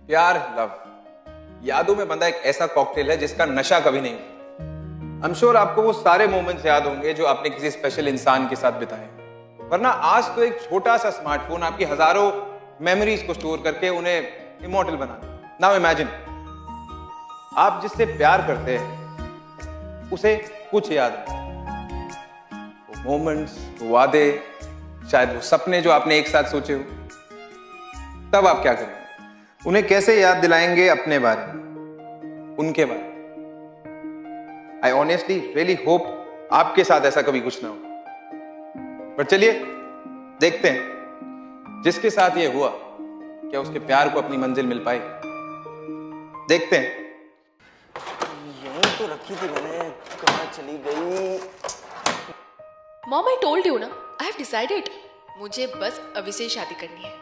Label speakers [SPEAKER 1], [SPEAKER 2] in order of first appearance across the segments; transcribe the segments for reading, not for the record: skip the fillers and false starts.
[SPEAKER 1] प्यार, लव, यादों में बंधा एक ऐसा कॉकटेल है जिसका नशा कभी नहीं होता। आई एम श्योर आपको वो सारे मोमेंट्स याद होंगे जो आपने किसी स्पेशल इंसान के साथ बिताए, वरना आज तो एक छोटा सा स्मार्टफोन आपकी हजारों मेमोरीज को स्टोर करके उन्हें इमॉर्टल बना दे। नाउ इमेजिन, आप जिससे प्यार करते हैं उसे कुछ याद नहीं, वो मोमेंट्स, वो वादे, शायद वो सपने जो आपने एक साथ सोचे हो, तब आप क्या करेंगे? उन्हें कैसे याद दिलाएंगे अपने बारे में, उनके बारे में? आई ऑनेस्टली रियली होप आपके साथ ऐसा कभी कुछ ना हो। पर चलिए देखते हैं, जिसके साथ ये हुआ क्या उसके प्यार को अपनी मंजिल मिल पाई? देखते हैं।
[SPEAKER 2] यहीं तो रखी थी मैंने, कहाँ चली गई?
[SPEAKER 3] मॉम, आई टोल्ड यू ना, आई हैव डिसाइडेड, मुझे बस अभी से ही शादी करनी है।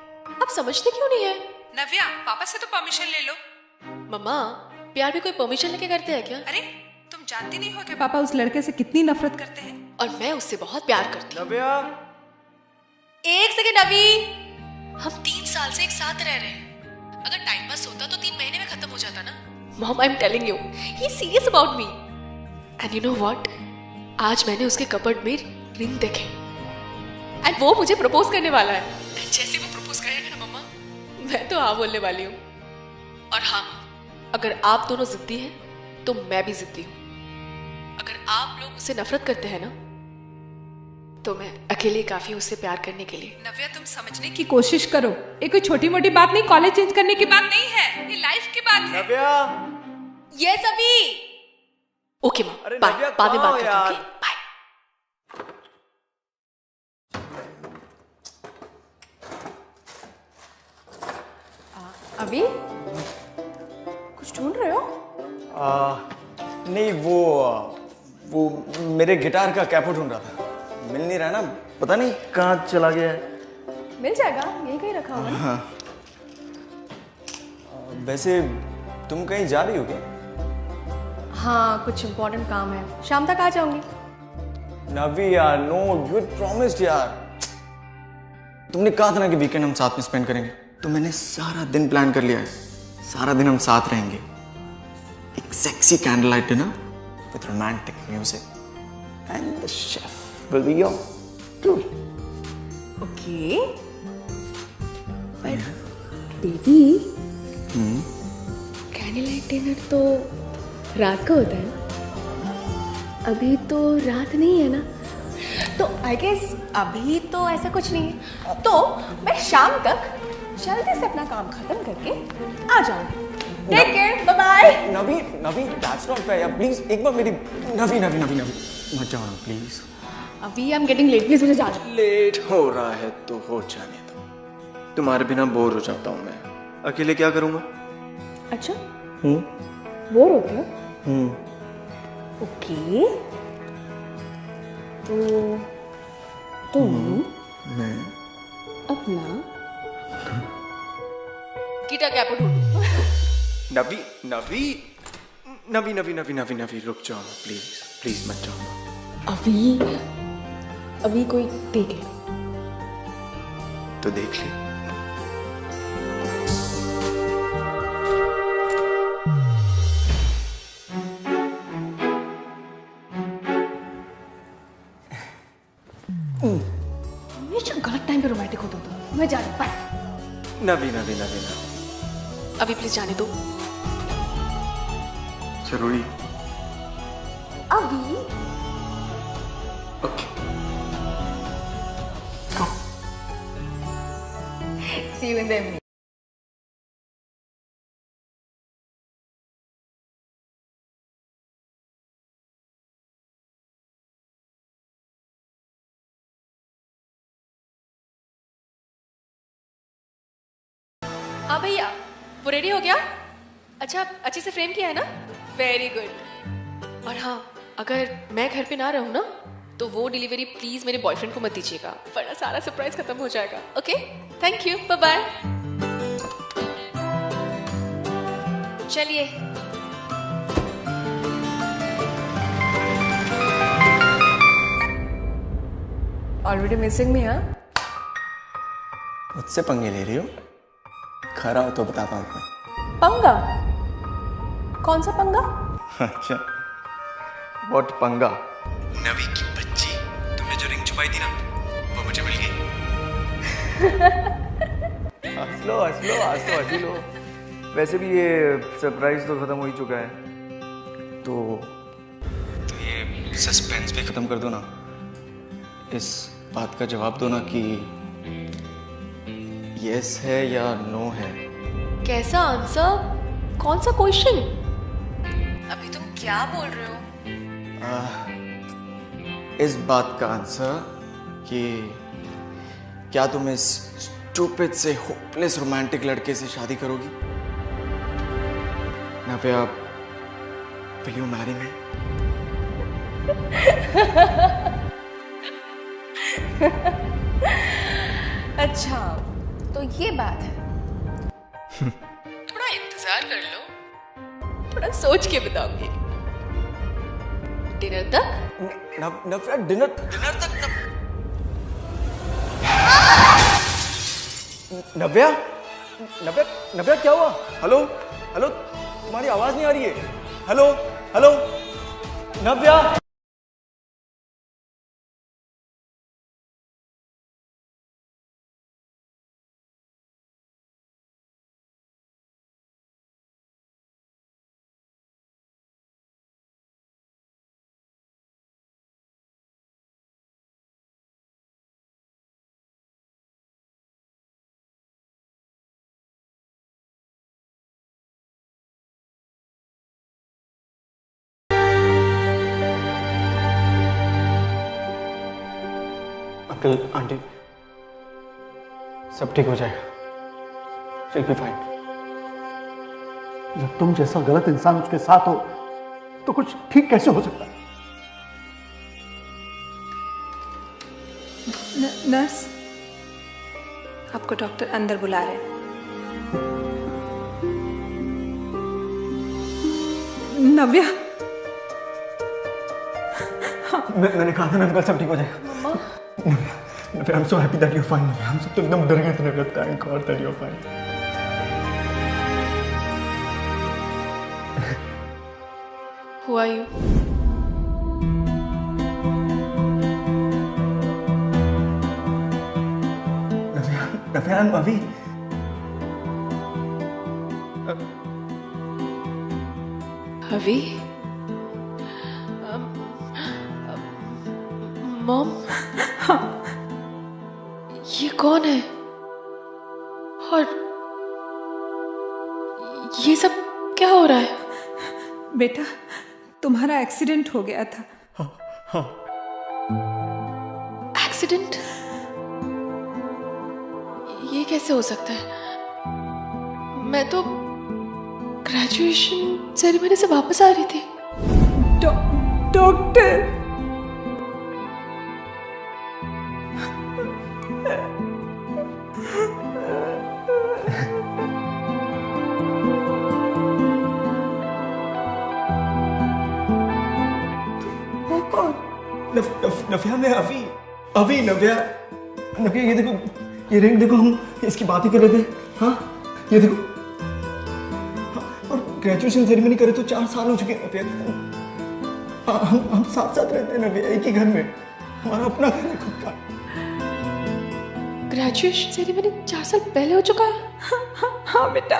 [SPEAKER 3] आप समझते क्यों नहीं है?
[SPEAKER 4] नव्या, पापा से तो परमिशन ले लो।
[SPEAKER 3] मम्मा, प्यार भी कोई परमिशन लेके करते हैं क्या?
[SPEAKER 4] अरे तुम जानती नहीं हो कि पापा उस लड़के से कितनी नफरत करते हैं।
[SPEAKER 3] और मैं उससे बहुत प्यार करती हूँ।
[SPEAKER 2] नव्या,
[SPEAKER 3] एक सेकेंड अभी, हम 3 साल से एक साथ रह रहे हैं। अगर टाइम पास होता तो 3 महीने में खत्म हो जाता ना। Mom, I am telling you, he is serious about me. And you know what, आज मैंने उसके कबर्ड में रिंग देखे एंड वो मुझे प्रपोज करने वाला है। And जैसे वो प्रपोज करेगा ना मम्मा, मैं तो हाँ बोलने वाली हूँ। और हाँ, अगर आप दोनों जिद्दी हैं तो मैं भी जिद्दी हूँ। अगर आप लोग उससे नफरत करते हैं ना, तो मैं अकेले काफी हूँ उससे प्यार करने के लिए।
[SPEAKER 4] नव्या, तुम समझने की कोशिश करो, ये कोई छोटी मोटी बात नहीं, कॉलेज चेंज करने की बात नहीं है, ये लाइफ की बात है।
[SPEAKER 2] नव्या,
[SPEAKER 3] यस अभी। ओके माँ,
[SPEAKER 2] अरे
[SPEAKER 3] बाय,
[SPEAKER 2] नव्या,
[SPEAKER 3] बाद में
[SPEAKER 2] कहाँ
[SPEAKER 3] बात
[SPEAKER 2] हो
[SPEAKER 3] करते हैं,
[SPEAKER 2] यार?
[SPEAKER 3] ओके? बाय।
[SPEAKER 4] अभी कुछ ढूंढ रहे हो?
[SPEAKER 2] नहीं, वो मेरे गिटार का कैपो ढूंढ रहा था, मिल नहीं रहा ना, पता नहीं कहाँ चला गया है।
[SPEAKER 4] मिल जाएगा, यही कहीं रखा होगा।
[SPEAKER 2] हाँ। वैसे तुम कहीं जा रही हो क्या?
[SPEAKER 4] हाँ, कुछ इम्पोर्टेंट काम है, शाम तक आ जाऊंगी।
[SPEAKER 2] नवी यार, नो, यू प्रॉमिस्ड यार। तुमने कहा था ना कि वीकेंड हम साथ में स्पेंड करेंगे, तो मैंने सारा दिन प्लान कर लिया है। सारा दिन हम साथ रहेंगे। एक sexy candle light dinner with romantic music and the chef will be your too.
[SPEAKER 4] Okay, but baby, candle light dinner तो रात को होता है ना, अभी तो रात नहीं है ना, तो आई गेस अभी तो ऐसा कुछ नहीं है, तो मैं शाम तक जल्दी से अपना काम खत्म करके आ जाऊंगी। Take care, bye bye.
[SPEAKER 2] Navi, that's not fair यार, प्लीज एक बार मेरी नवी मत जाओ ना प्लीज।
[SPEAKER 4] अभी I am getting late, please मुझे जाना।
[SPEAKER 2] लेट हो रहा है तो हो जाने दो, तुम्हारे बिना बोर हो जाता हूँ मैं, अकेले क्या करूँगा?
[SPEAKER 4] अच्छा, बोर होते हो? ओके, तो तुम
[SPEAKER 2] मैं
[SPEAKER 4] अपना
[SPEAKER 3] गिटार कैपो ढूंढो।
[SPEAKER 2] नवी रुक जाओ प्लीज मत जाओ।
[SPEAKER 4] अभी कोई देख ले
[SPEAKER 2] तो देख ले।
[SPEAKER 4] हमेशा गलत टाइम पे रोमांटिक होता हूँ। मैं जा रही हूँ, बाय।
[SPEAKER 2] नवी
[SPEAKER 3] अभी प्लीज जाने दो।
[SPEAKER 2] जरूरी?
[SPEAKER 4] अभी
[SPEAKER 2] okay,
[SPEAKER 4] see you in the evening.
[SPEAKER 3] हाँ भैया, वो रेडी हो गया? अच्छा, अच्छे से फ्रेम किया है ना? Very good. और हाँ, अगर मैं घर पे ना रहूँ ना, तो वो डिलीवरी प्लीज मेरे बॉयफ्रेंड को मत दीजिएगा, वरना सारा सरप्राइज खत्म हो जाएगा। Okay, thank you, bye bye. चलिए।
[SPEAKER 4] Already missing me? हाँ,
[SPEAKER 2] मुझसे पंगे ले रही हो? खरा हो तो बताता हूँ मैं।
[SPEAKER 4] पंगा? कौन सा पंगा?
[SPEAKER 2] अच्छा, व्हाट पंगा? नवी की बच्ची, तुमने जो रिंग छुपाई थी ना, वो मुझे मिल गई। हंस लो हंसी लो। वैसे भी ये सरप्राइज तो खत्म हो ही चुका है, तो ये सस्पेंस भी खत्म कर दो ना। इस बात का जवाब दो ना कि यस है या नो है।
[SPEAKER 3] कैसा आंसर? कौन सा क्वेश्चन? अभी तुम क्या बोल रहे हो?
[SPEAKER 2] इस बात का आंसर कि क्या तुम इस स्टूपिड से होपलेस रोमांटिक लड़के से शादी करोगी? नव्या, विल यू मैरी मी?
[SPEAKER 4] अच्छा, तो ये बात है।
[SPEAKER 3] थोड़ा इंतजार कर लो, थोड़ा सोच के बताऊंगी। डिनर तक?
[SPEAKER 2] नव्या, डिनर तक नव्या क्या हुआ? हेलो, तुम्हारी आवाज नहीं आ रही है। हेलो, नव्या। अंकल, आंटी, सब ठीक हो जाएगा। She'll be fine.
[SPEAKER 5] जब तुम जैसा गलत इंसान उसके साथ हो तो कुछ ठीक कैसे हो सकता है?
[SPEAKER 6] नर्स, आपको डॉक्टर अंदर बुला रहे हैं। नव्या,
[SPEAKER 2] मैंने कहा था ना अंकल, सब ठीक हो जाएगा। नव्या, I'm so happy that you're fine. नव्या, हम सब तो एकदम डर गए थे। नव्या, thank God that you're fine.
[SPEAKER 3] Who are you?
[SPEAKER 2] Navya, I'm Avi.
[SPEAKER 3] अभी? मॉम, ये कौन है? और ये सब क्या हो रहा है?
[SPEAKER 6] बेटा, तुम्हारा एक्सीडेंट हो गया था।
[SPEAKER 3] एक्सीडेंट? ये कैसे हो सकता है? मैं तो ग्रेजुएशन सेरेमनी से वापस आ रही थी।
[SPEAKER 6] डॉक्टर,
[SPEAKER 2] नव्या, मैं अभी नव्या, ये देखो, ये रिंग देखो, हम इसकी बात ही कर रहे थे। हाँ, ये देखो, हाँ, और ग्रेजुएशन सेरेमनी करे तो 4 साल हो चुके हैं नव्या। हाँ, हम साथ रहते हैं नव्या, एक ही घर में। हमारा अपना घर है खुद का।
[SPEAKER 3] ग्रेजुएशन सेरेमनी 4 साल पहले हो चुका है?
[SPEAKER 6] हाँ बेटा।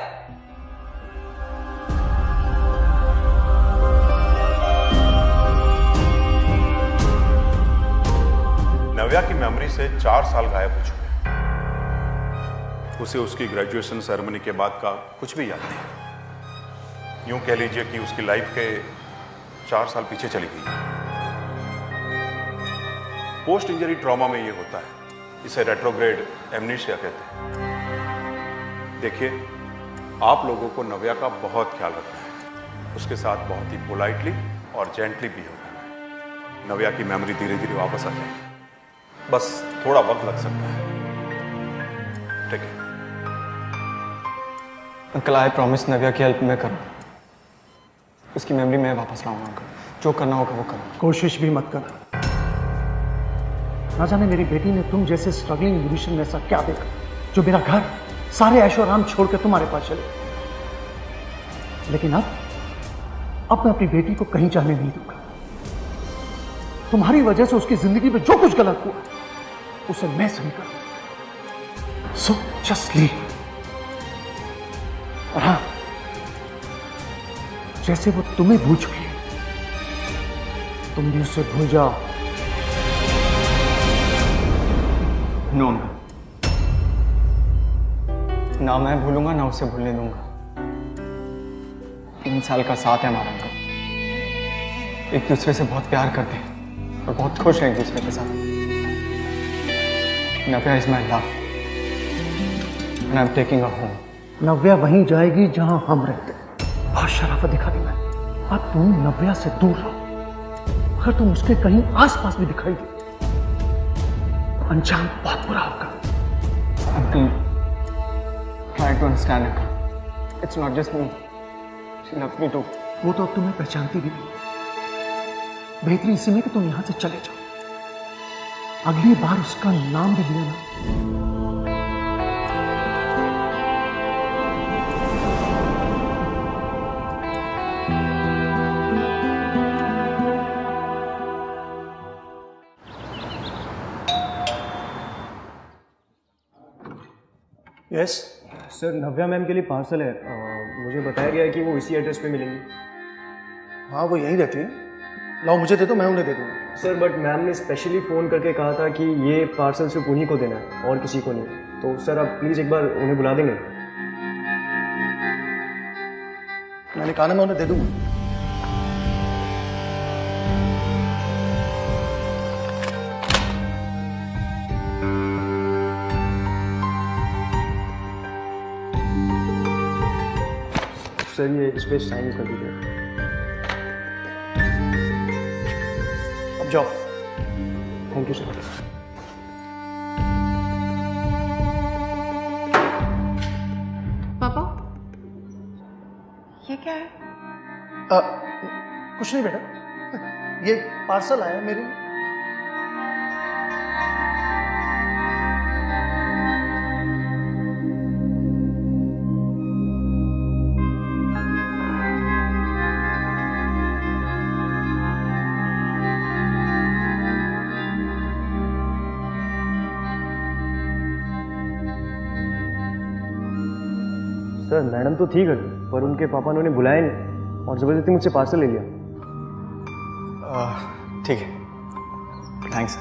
[SPEAKER 7] नव्या की मेमोरी से 4 साल गायब हो चुके हैं। उसे उसकी ग्रेजुएशन सेरेमनी के बाद का कुछ भी याद नहीं। यूं कह लीजिए कि उसकी लाइफ के 4 साल पीछे चली गई। पोस्ट इंजरी ट्रॉमा में ये होता है, इसे रेट्रोग्रेड एमनीशिया कहते हैं। देखिए, आप लोगों को नव्या का बहुत ख्याल रखना है, उसके साथ बहुत ही पोलाइटली और जेंटली बिहेव करना है। नव्या की मेमोरी धीरे धीरे वापस आ जाएगी, बस थोड़ा वक्त लग सकता है। ठीक है
[SPEAKER 2] अंकल, आई प्रॉमिस नव्या की हेल्प मैं करूँ। उसकी मेमोरी मैं वापस लाऊंगा अंकल, जो करना होगा वो करूँगा।
[SPEAKER 5] कोशिश भी मत कर। ना जाने मेरी बेटी ने तुम जैसे स्ट्रगलिंग म्यूजिशियन में ऐसा क्या देखा जो मेरा घर, सारे ऐशो आराम छोड़ के तुम्हारे पास चले। लेकिन अब मैं अपनी बेटी को कहीं जाने नहीं दूंगा। तुम्हारी वजह से उसकी जिंदगी में जो कुछ गलत हुआ उसे मैं सही करूंगा। So just leave. और हाँ, जैसे वो तुम्हें भूल चुकी है, तुम भी उसे भूल जाओ।
[SPEAKER 2] नो ना मैं भूलूंगा ना उसे भूलने दूंगा। 3 साल का साथ है हमारा अंकल। एक दूसरे से बहुत प्यार करते हैं और बहुत खुश हैं एक दूसरे के साथ। Navya is my love and I am taking her home.
[SPEAKER 5] Navya वहीं जाएगी जहां हम रहते हैं। बहुत शराफत दिखा दी मैंने। अब तुम नव्या से दूर रहो। अगर तुम उसके कहीं आसपास भी दिखाई दे तो अंजाम बहुत बुरा होगा।
[SPEAKER 2] Uncle try to understand it. It's not just me. She loves me too.
[SPEAKER 5] वो तो अब तुम्हें पहचानती भी नहीं। बेहतरी इसी में कि तुम यहां से चले जाओ। अगली बार उसका नाम भी लिया ना।
[SPEAKER 8] यस सर, नव्या मैम के लिए पार्सल है। मुझे बताया गया है कि वो इसी एड्रेस पे मिलेंगी।
[SPEAKER 5] हाँ, वो यहीं रहती है। लाओ मुझे दे दो, मैं उन्हें दे दूंगा।
[SPEAKER 8] सर बट मैम ने स्पेशली फ़ोन करके कहा था कि ये पार्सल सिर्फ उन्हीं को देना है और किसी को नहीं। तो सर आप प्लीज़ एक बार उन्हें बुला देंगे।
[SPEAKER 5] मैंने कहा ना, मैं उन्हें दे दूंगा।
[SPEAKER 8] सर ये इस पर साइन कर दीजिए।
[SPEAKER 5] अब जाओ।
[SPEAKER 8] Thank you sir.
[SPEAKER 4] पापा, ये क्या है?
[SPEAKER 5] कुछ नहीं बेटा, ये पार्सल आया मेरे लिए।
[SPEAKER 8] सर मैडम तो थी घर पर उनके पापा ने उन्हें बुलाया नहीं और ज़बरदस्ती मुझसे पार्सल ले लिया।
[SPEAKER 2] ठीक है, थैंक्स।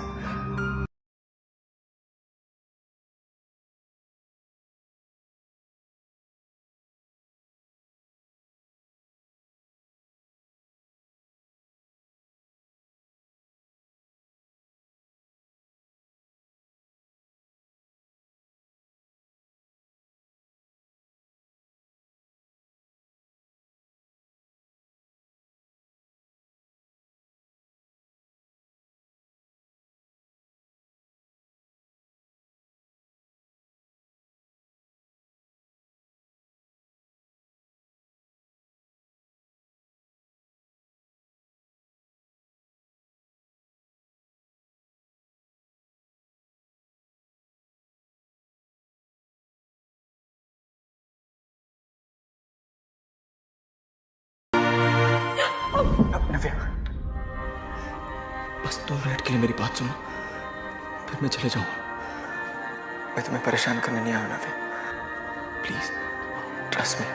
[SPEAKER 2] नव्या, बस 2 मिनट के लिए मेरी बात सुनो, फिर मैं चले जाऊंगा। मैं तुम्हें परेशान करने नहीं आया नव्या। Please trust me.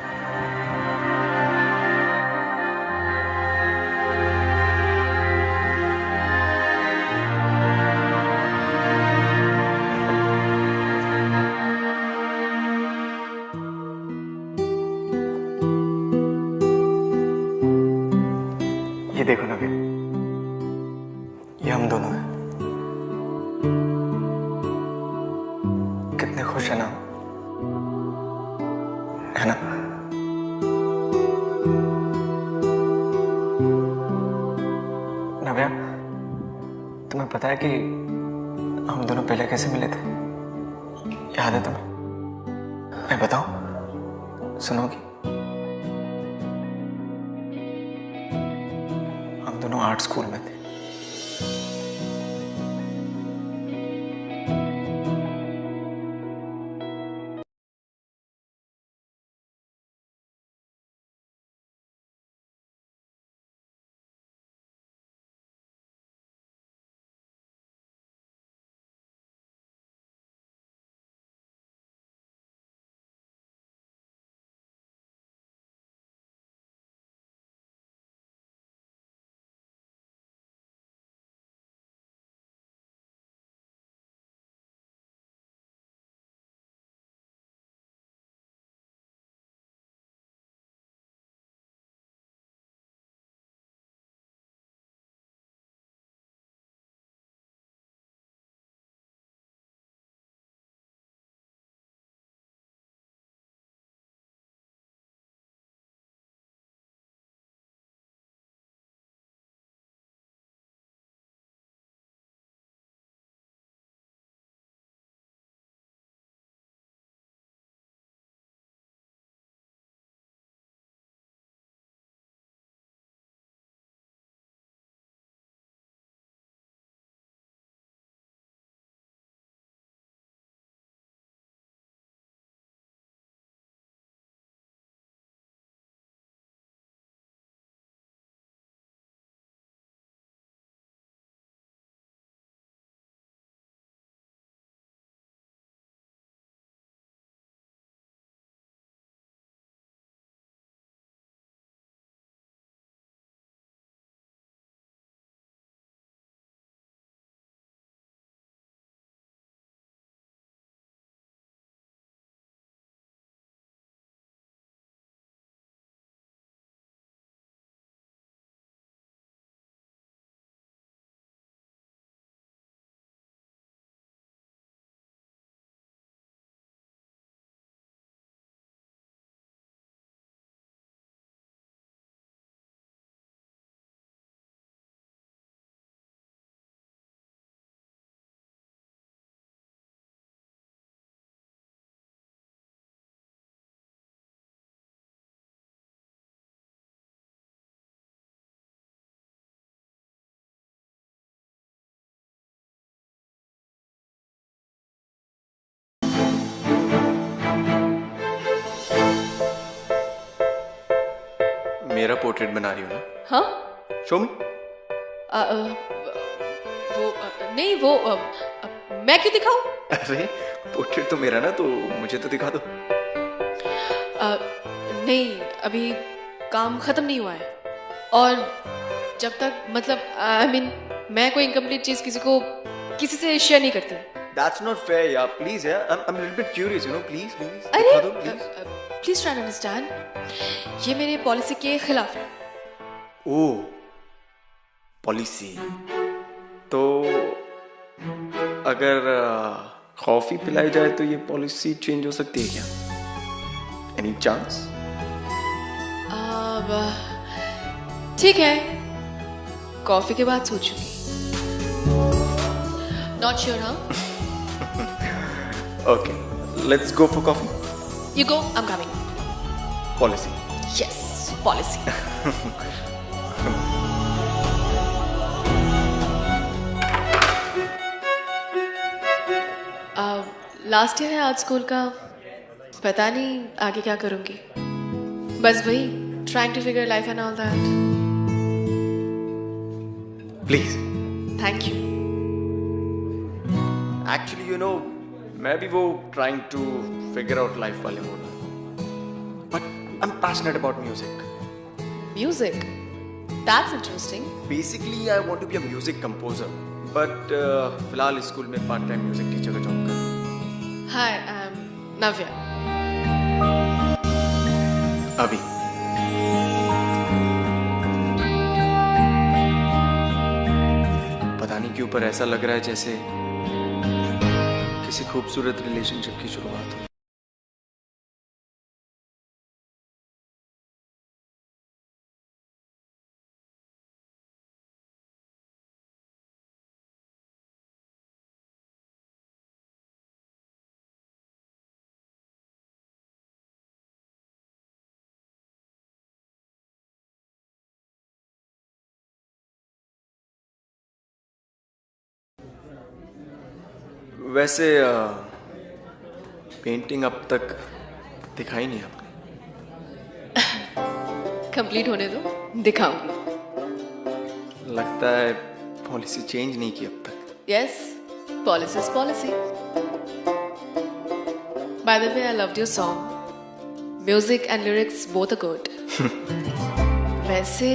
[SPEAKER 2] ये देखो नव्या, ये हम दोनों हैं। कितने खुश है ना, है ना? नव्या, तुम्हें पता है कि हम दोनों पहले कैसे मिले थे? याद है तुम्हें? मैं बताऊं? सुनोगी? हम दोनों आर्ट स्कूल में थे। मेरा पोर्ट्रेट बना रही हो ना?
[SPEAKER 3] हाँ
[SPEAKER 2] शो मी।
[SPEAKER 3] नहीं वो मैं क्यों दिखाऊं?
[SPEAKER 2] अरे पोर्ट्रेट तो मेरा ना, तो मुझे तो दिखा दो।
[SPEAKER 3] नहीं अभी काम खत्म नहीं हुआ है, और जब तक मतलब आई मीन मैं कोई इनकम्प्लीट चीज किसी से शेयर नहीं करती।
[SPEAKER 2] That's not fair यार, प्लीज यार, I'm a little bit curious, you know, please
[SPEAKER 3] अरे
[SPEAKER 2] दिखा दो please.
[SPEAKER 3] Please try to understand, ये मेरे पॉलिसी के खिलाफ है।
[SPEAKER 2] ओ पॉलिसी, तो अगर कॉफी पिलाई जाए तो ये पॉलिसी चेंज हो सकती है क्या? Any chance?
[SPEAKER 3] अब ठीक है, कॉफी के बाद सोचूंगी। नॉट श्योर हाँ?
[SPEAKER 2] Okay, let's go for coffee.
[SPEAKER 3] You go, I am coming.
[SPEAKER 2] Policy.
[SPEAKER 3] Yes, policy. Last year है आर्ट स्कूल का, पता नहीं आगे क्या करूंगी। बस वही trying to figure life and all that.
[SPEAKER 2] Please.
[SPEAKER 3] Thank you.
[SPEAKER 2] Actually you know, मैं भी वो trying to figure out life वाले मोड में, but I am passionate about music.
[SPEAKER 3] Music, that's interesting.
[SPEAKER 2] Basically I want to be a music composer, but फिलहाल school में part time music teacher का job कर रहा हूं।
[SPEAKER 3] Hi, I am Navya.
[SPEAKER 2] अभी पता नहीं क्यों पर ऐसा लग रहा है जैसे किसी खूबसूरत रिलेशनशिप की शुरुआत हुई। वैसे पेंटिंग अब तक दिखाई नहीं आपने।
[SPEAKER 3] कंप्लीट होने दो, दिखाऊंगी।
[SPEAKER 2] लगता है पॉलिसी चेंज नहीं की अब तक।
[SPEAKER 3] Yes, policy is policy. By the way, I loved your song. Music and lyrics both are good. वैसे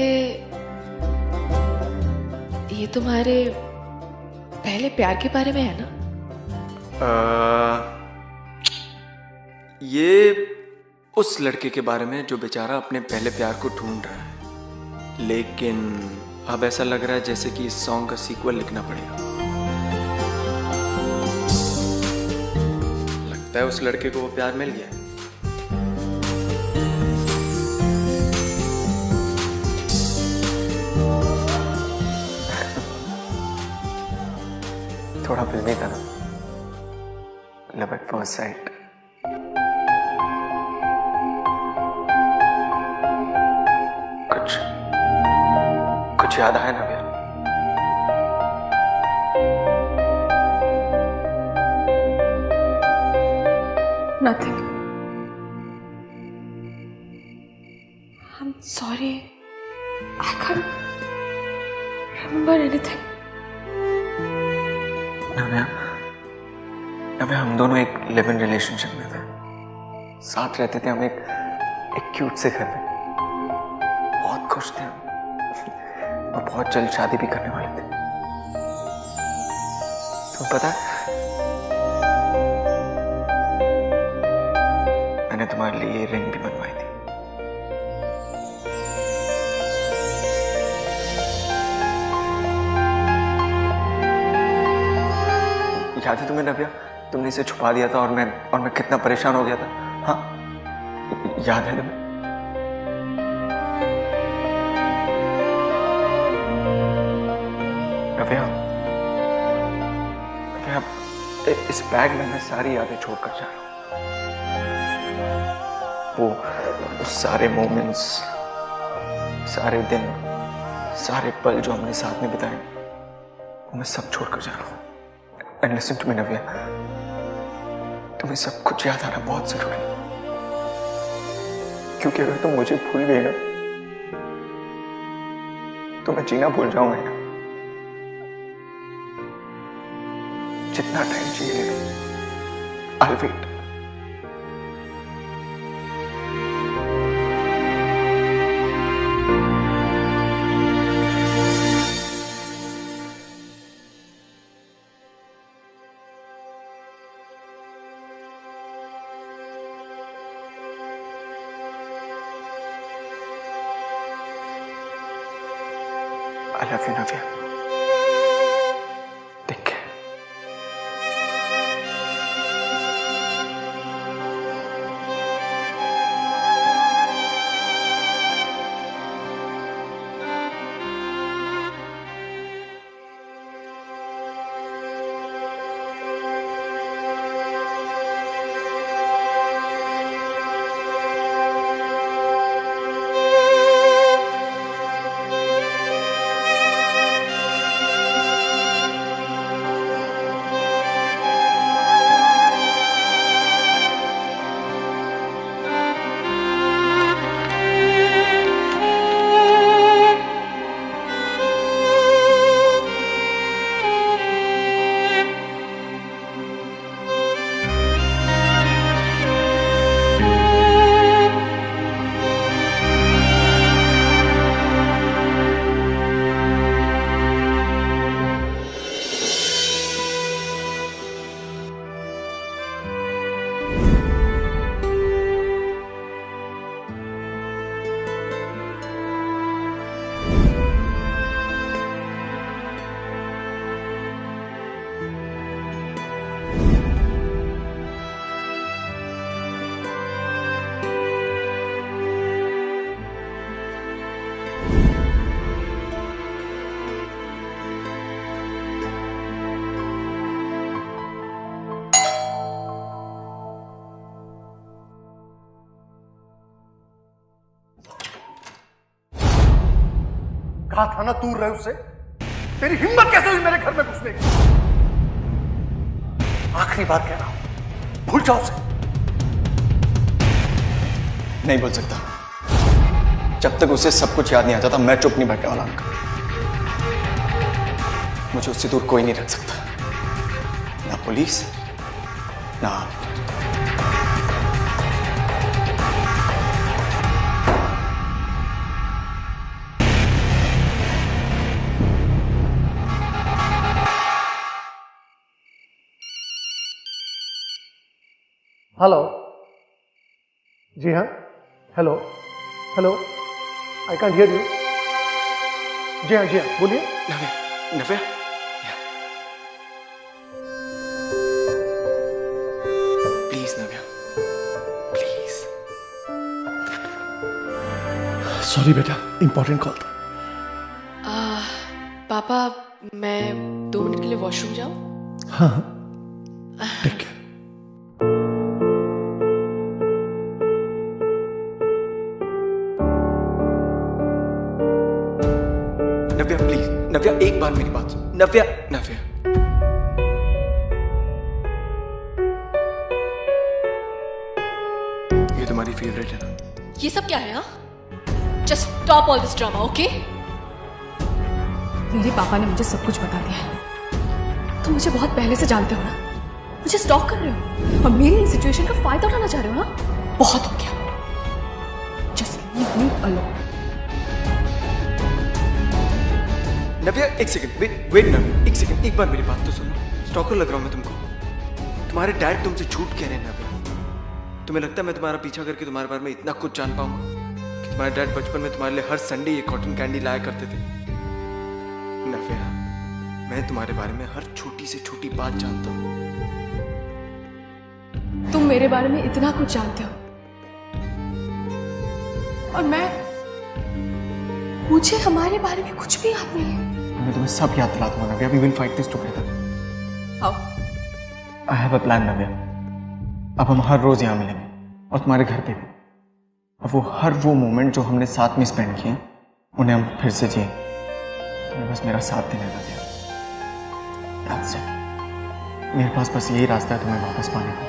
[SPEAKER 3] ये तुम्हारे पहले प्यार के बारे में है ना?
[SPEAKER 2] ये उस लड़के के बारे में जो बेचारा अपने पहले प्यार को ढूंढ रहा है, लेकिन अब ऐसा लग रहा है जैसे कि इस सॉन्ग का सीक्वल लिखना पड़ेगा। लगता है उस लड़के को वो प्यार मिल गया है। थोड़ा फिल्मी था ना, लव एट फर्स्ट साइट। कुछ याद आया ना भैया?
[SPEAKER 4] Nothing. I'm sorry. I can't remember anything.
[SPEAKER 2] नव्या, हम दोनों एक लिव इन रिलेशनशिप में थे, साथ रहते थे हम एक क्यूट से घर में, बहुत खुश थे हम, और बहुत जल्द शादी भी करने वाले थे। तुम्हें पता है, मैंने तुम्हारे लिए ये रिंग भी बनवाई थी। याद है तुम्हें नव्या, तुमने इसे छुपा दिया था और मैं कितना परेशान हो गया था। हाँ, याद है तुम्हें? नव्या, इस बैग में मैं सारी यादें छोड़कर जा रहा हूँ। वो सारे मोमेंट्स, सारे दिन, सारे पल जो हमने साथ में बिताए, वो मैं सब छोड़कर जा रहा हूँ। And listen to me, नव्या, तुम्हें सब कुछ याद आना बहुत जरूरी है, क्योंकि अगर तुम मुझे भूल गई ना, तो मैं जीना भूल जाऊंगा यार। जितना टाइम चाहिए I'll wait. I love you, Navya. Take care.
[SPEAKER 5] कहा था ना दूर रहे उससे। तेरी हिम्मत कैसे हुई मेरे घर में घुसने की? आखिरी बार कह रहा हूं, भूल जाओ उसे।
[SPEAKER 2] नहीं बोल सकता। जब तक उसे सब कुछ याद नहीं आ जाता मैं चुप नहीं बैठने वाला अंकल। मुझे उससे दूर कोई नहीं रख सकता, ना पुलिस ना आप।
[SPEAKER 5] हेलो। जी हाँ, hello hello, I can't hear you. जी हाँ बोलिए।
[SPEAKER 2] Navya, Navya, please Navya, please.
[SPEAKER 5] Sorry बेटा, इंपॉर्टेंट कॉल था।
[SPEAKER 3] पापा मैं 2 मिनट के लिए वॉशरूम जाऊं?
[SPEAKER 5] हाँ, टेक केयर।
[SPEAKER 2] नव्या प्लीज, नव्या एक बार मेरी बात सुन। नव्या, नव्या ये तुम्हारी फेवरेट है ना?
[SPEAKER 3] ये सब क्या है? हाँ, just stop all this drama, okay? मेरे पापा ने मुझे सब कुछ बता दिया है। तुम मुझे बहुत पहले से जानते हो ना, मुझे स्टॉक कर रहे हो और मेरी इस सिचुएशन का फायदा उठाना चाह रहे हो। हाँ, बहुत हो गया। Just leave me alone.
[SPEAKER 2] Navya एक सेकंड, वेट नव्या, एक सेकंड, एक बार मेरी बात तो सुनो। स्टॉकर लग रहा हूं मैं तुमको? तुम्हारे डैड तुमसे झूठ कह रहे हैं नव्या। तुम्हें लगता है मैं तुम्हारा पीछा करके तुम्हारे बारे में इतना कुछ जान पाऊंगा कि तुम्हारे डैड बचपन में तुम्हारे लिए हर संडे ये कॉटन कैंडी लाया करते थे? नव्या, मैं तुम्हारे बारे में हर छोटी से छोटी बात जानता हूं।
[SPEAKER 3] तुम मेरे बारे में इतना कुछ जानते हो और मुझे हमारे बारे में कुछ भी याद नहीं है।
[SPEAKER 2] मैं तुम्हें सब याद दिला दूंगा Navya. We will fight this together.
[SPEAKER 3] How?
[SPEAKER 2] I have a plan Navya. अब हम हर रोज यहाँ मिलेंगे और तुम्हारे घर पे भी। और हर वो मोमेंट जो हमने साथ में स्पेंड किए उन्हें हम फिर से जिए। तुम्हें बस मेरा साथ देने का दिया। That's it. मेरे पास बस यही रास्ता है तुम्हें वापस पाने का।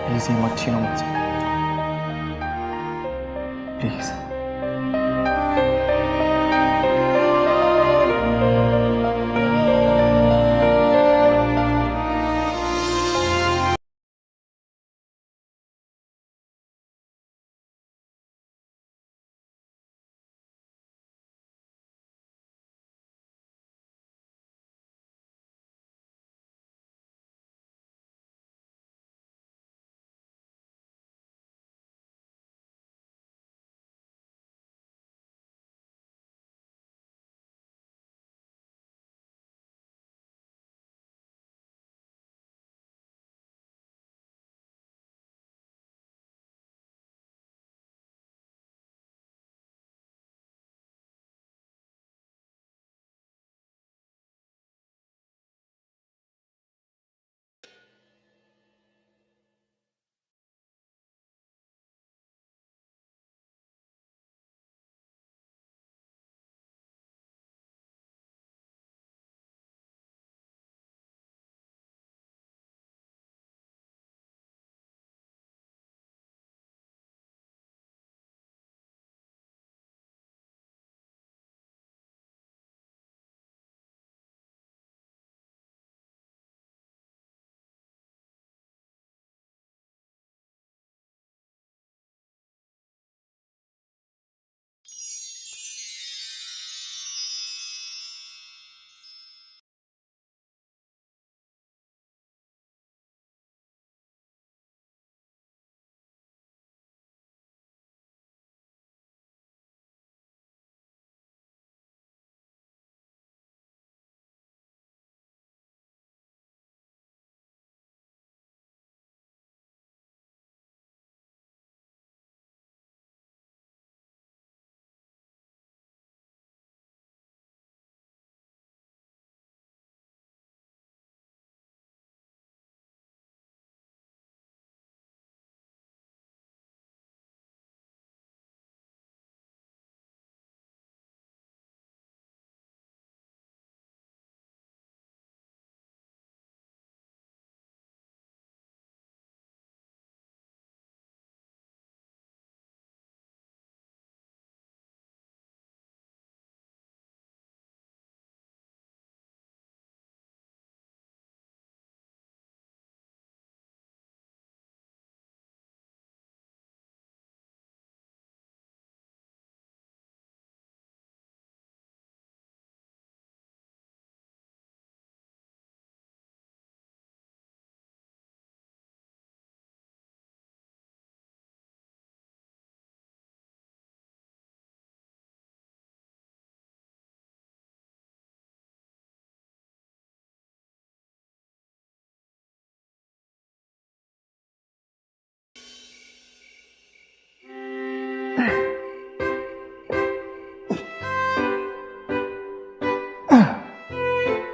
[SPEAKER 2] प्लीज ये मत छीनो मुझसे, please.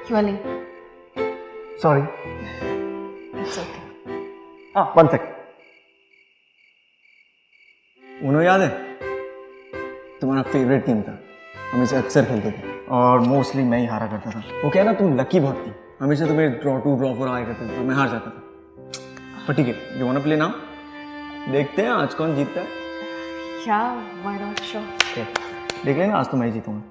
[SPEAKER 4] You are late.
[SPEAKER 5] Sorry.
[SPEAKER 4] It's okay.
[SPEAKER 5] हाँ, 1 सेकंड।
[SPEAKER 2] उन्होंने याद है तुम्हारा फेवरेट टीम था, हम इसे अक्सर खेलते थे और मोस्टली मैं ही हारा करता था। वो क्या है ना, तुम लकी बहुत थी, हमेशा तुम्हें ड्रॉ 2 ड्रॉ 4 आया करते थे और मैं हार जाता था। पर ठीक है, you want to play now? देखते हैं आज कौन जीतता है।
[SPEAKER 4] Yeah, why not? Sure.
[SPEAKER 2] Okay, देख लेना, आज तो मैं ही जीतूंगा।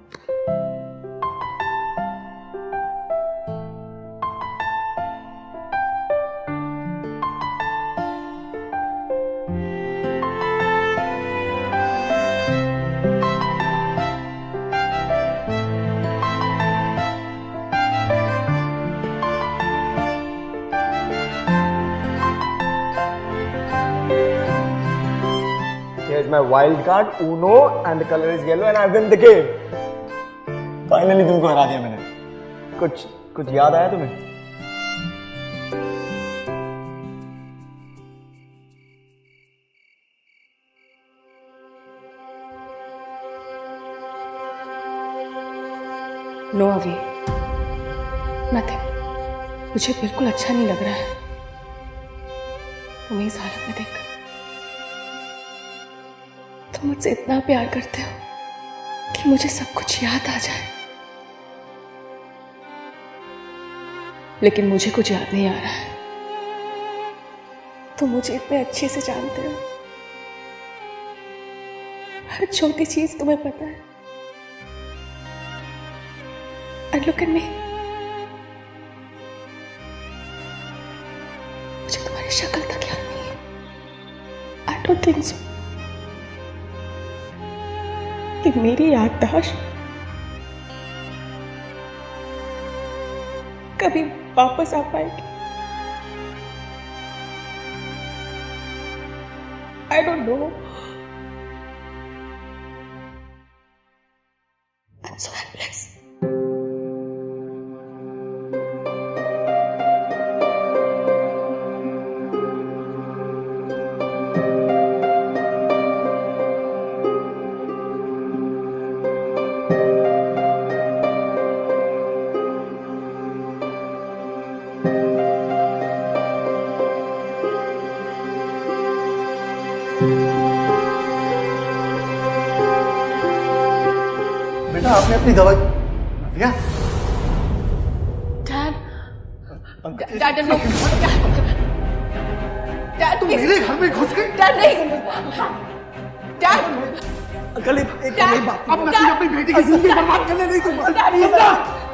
[SPEAKER 8] Here's my wild card, Uno, and the color is yellow, and I win the game.
[SPEAKER 2] Finally तुमको हरा दिया मैंने।
[SPEAKER 8] कुछ याद आया तुम्हें?
[SPEAKER 4] No, Avi. Nothing. मुझे बिल्कुल अच्छा नहीं लग रहा है तुम्हें इस हालत में देखकर। तुम मुझसे इतना प्यार करते हो कि मुझे सब कुछ याद आ जाए, लेकिन मुझे कुछ याद नहीं आ रहा है। तुम मुझे इतने अच्छे से जानते हो, हर छोटी चीज तुम्हें पता है। And look at me. मुझे तुम्हारी शक्ल तक याद नहीं है। I don't think so. कि मेरी याददाश्त कभी वापस आ पाएगी। I don't know. I'm so helpless.
[SPEAKER 5] बेटा आपने अपनी दवाई नव्या?
[SPEAKER 4] Dad, no. Dad,
[SPEAKER 5] तुम मेरे घर में घुस गई?
[SPEAKER 4] Dad, नहीं. Dad.
[SPEAKER 5] अंकल एक
[SPEAKER 4] Dad,
[SPEAKER 5] बात, अब मैं
[SPEAKER 4] Dad.
[SPEAKER 5] अपनी बेटी की जिंदगी बर्बाद करने नहीं दूंगा।
[SPEAKER 4] Dad,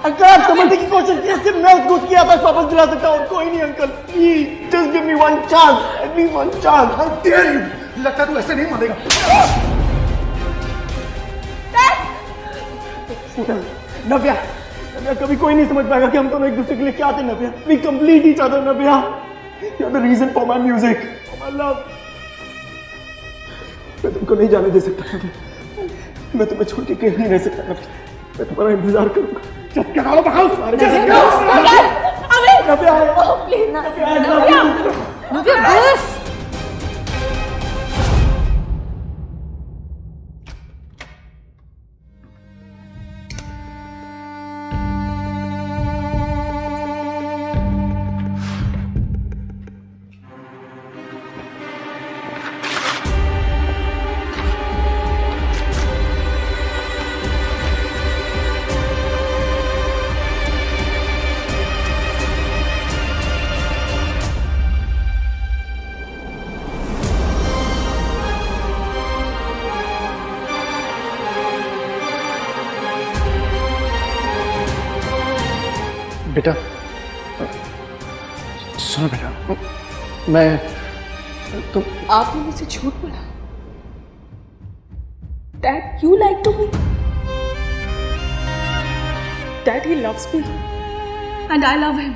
[SPEAKER 2] अंकल आप समझने की कोशिश कीजिए, सिर्फ मैं उसको उसकी याददाश्त वापस दिला सकता हूँ और कोई नहीं। Uncle please just give me one chance, at least one chance.
[SPEAKER 5] How dare you! लगता है तू ऐसे नहीं मानेगा।
[SPEAKER 8] नव्या, कभी कोई नहीं समझ पाएगा कि हम दोनों एक दूसरे के लिए क्या थे Navya. We complete each other Navya. You are the reason for my music, for my love. मैं तुमको नहीं जाने दे सकता नव्या। मैं तुम्हें छोड़ के कहीं नहीं रह सकता नव्या। मैं तुम्हारा इंतजार करूंगा।
[SPEAKER 5] Just get out of the house.
[SPEAKER 8] Navya,
[SPEAKER 4] please,
[SPEAKER 8] नव्या,
[SPEAKER 4] बस।
[SPEAKER 5] बेटा सुनो बेटा, मैं तुम
[SPEAKER 4] आपने मुझसे झूठ बोला। Dad, you lied to me. Dad, he loves me, and I love him.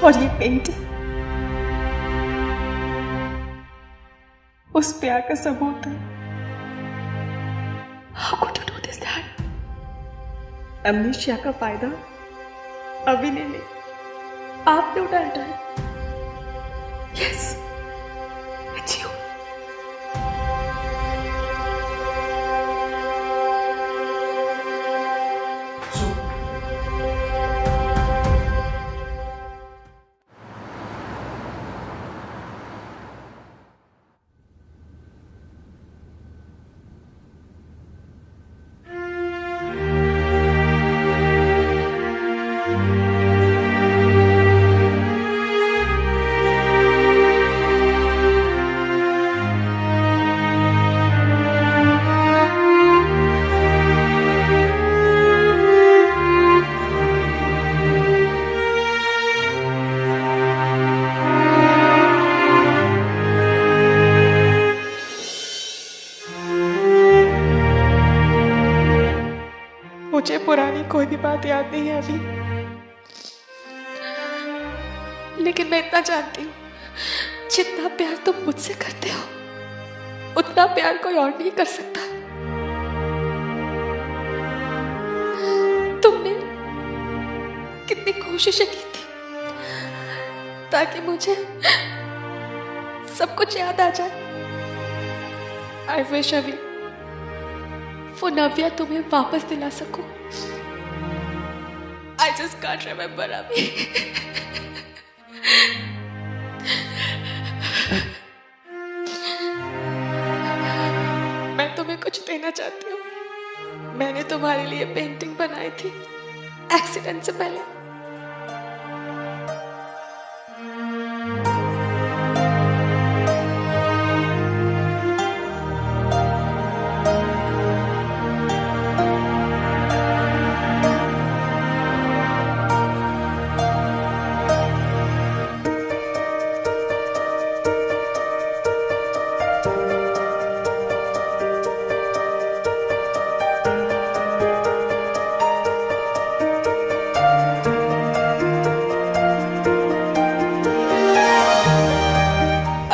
[SPEAKER 4] और ये पेंटिंग उस प्यार का सबूत है। How could you do this, Dad? अमनीशिया का फायदा अभी नहीं ले, आपने उठाया Dad. Yes, it's you.
[SPEAKER 3] मुझे पुरानी कोई भी बात याद नहीं है अभी, लेकिन मैं इतना जानती हूँ, जितना प्यार तुम मुझसे करते हो उतना प्यार कोई और नहीं कर सकता। तुमने कितनी कोशिशें की थी ताकि मुझे सब कुछ याद आ जाए। आई विश अभी वो नव्या तुम्हें वापस दिला सकूं। आई जस्ट कांट रिमेम्बर अभी। मैं तुम्हें कुछ देना चाहती हूँ। मैंने तुम्हारे लिए पेंटिंग बनाई थी एक्सीडेंट से पहले।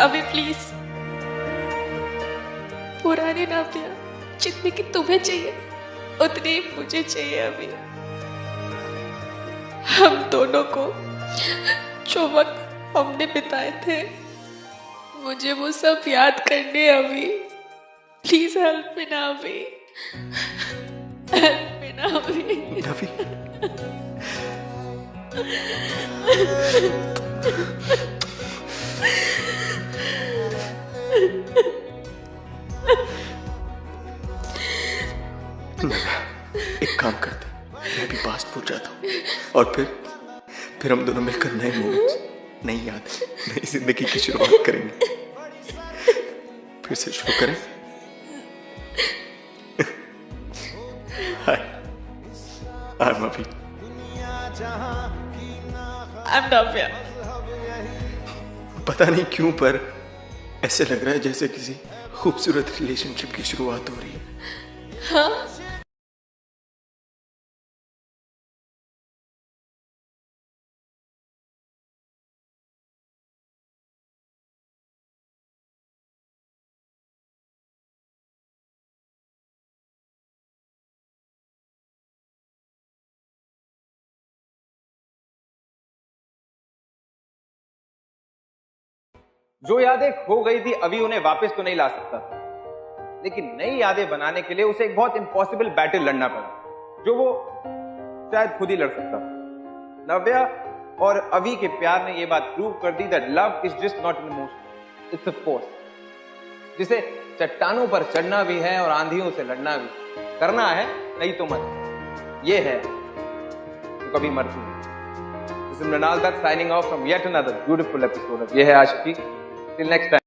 [SPEAKER 3] अभी प्लीज, पुरानी नव्या जितनी की तुम्हें चाहिए उतनी ही मुझे चाहिए। अभी हम दोनों को जो वक्त हमने बिताए थे मुझे वो सब याद करने। अभी प्लीज हेल्प मी ना अभी, हेल्प मी ना अभी।
[SPEAKER 2] नवी, एक काम करते, मैं भी पास्ट भूल जाता हूँ और फिर हम दोनों मिलकर नए मोमेंट्स, नई यादें, नई जिंदगी की शुरुआत करेंगे। फिर से शुरू करें। हाय, आई एम अभी।
[SPEAKER 3] आई एम नव्या।
[SPEAKER 2] पता नहीं क्यों पर ऐसे लग रहा है जैसे किसी खूबसूरत रिलेशनशिप की शुरुआत हो रही है।
[SPEAKER 3] हाँ,
[SPEAKER 1] जो यादें खो गई थी अभी उन्हें वापस तो नहीं ला सकता, लेकिन नई यादें बनाने के लिए उसे एक बहुत इंपॉसिबल बैटल लड़ना पड़ा, जो वो शायद खुद ही लड़ सकता। नव्या और अभी के प्यार ने यह बात प्रूव कर दी that love is just not an emotion, it's a force, जिसे चट्टानों पर चढ़ना भी है और आंधियों से लड़ना भी। करना है नहीं तो मत, ये है तो कभी मरती नहीं। This is Mrinal Dutt signing off from yet another beautiful episode of Ye Hai Aashiqui. Till next time.